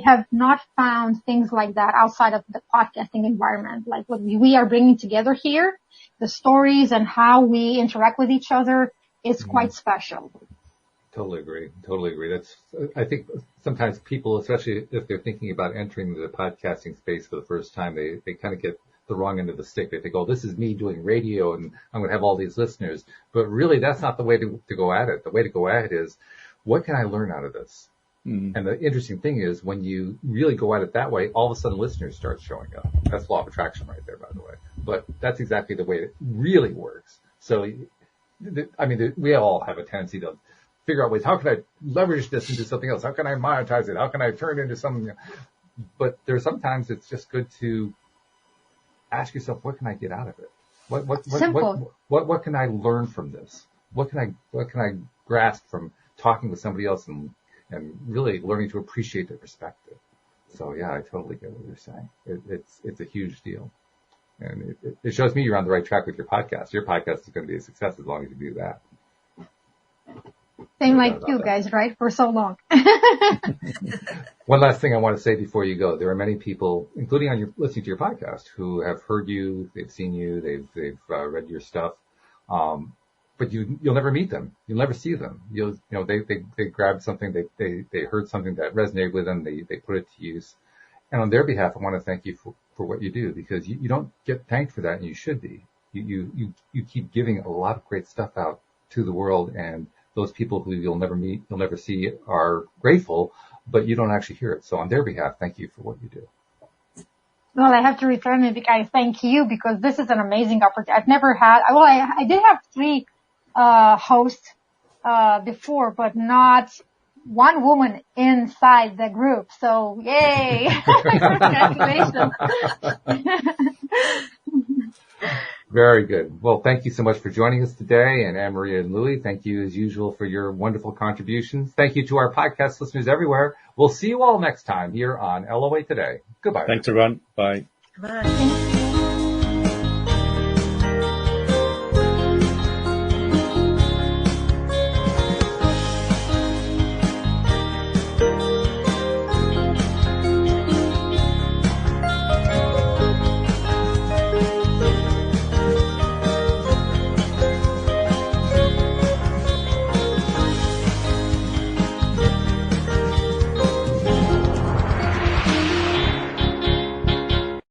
have not found things like that outside of the podcasting environment. Like what we are bringing together here, the stories and how we interact with each other is quite special. Totally agree. I think sometimes people, especially if they're thinking about entering the podcasting space for the first time, they kind of get the wrong end of the stick. They think, oh, this is me doing radio and I'm going to have all these listeners. But really, that's not the way to go at it. The way to go at it is, what can I learn out of this? And the interesting thing is, when you really go at it that way, all of a sudden listeners start showing up. That's law of attraction right there, by the way. But that's exactly the way it really works. So, I mean, we all have a tendency to figure out ways, how can I leverage this into something else? How can I monetize it? How can I turn it into something? But there's sometimes it's just good to ask yourself, what can I get out of it? What can I learn from this? What can I grasp from talking with somebody else and really learning to appreciate their perspective? So yeah, I totally get what you're saying. It's a huge deal. And it shows me you're on the right track with your podcast. Your podcast is going to be a success as long as you do that. Same like you guys, right? For so long. One last thing I want to say before you go. There are many people, including listening to your podcast, who have heard you, they've seen you, they've read your stuff. But you'll never meet them. You'll never see them. They grabbed something, they heard something that resonated with them, they put it to use. And on their behalf, I want to thank you for what you do, because you don't get thanked for that, and you should be. You keep giving a lot of great stuff out to the world, and those people who you'll never meet, you'll never see, are grateful, but you don't actually hear it. So on their behalf, thank you for what you do. Well, I have to return it because I thank you, because this is an amazing opportunity. I've never had, I did have 3 hosts before, but not one woman inside the group. So yay! Congratulations. Very good. Well, thank you so much for joining us today. And Anne-Marie and Louie, thank you as usual for your wonderful contributions. Thank you to our podcast listeners everywhere. We'll see you all next time here on LOA Today. Goodbye. Thanks, everyone. Bye. Bye.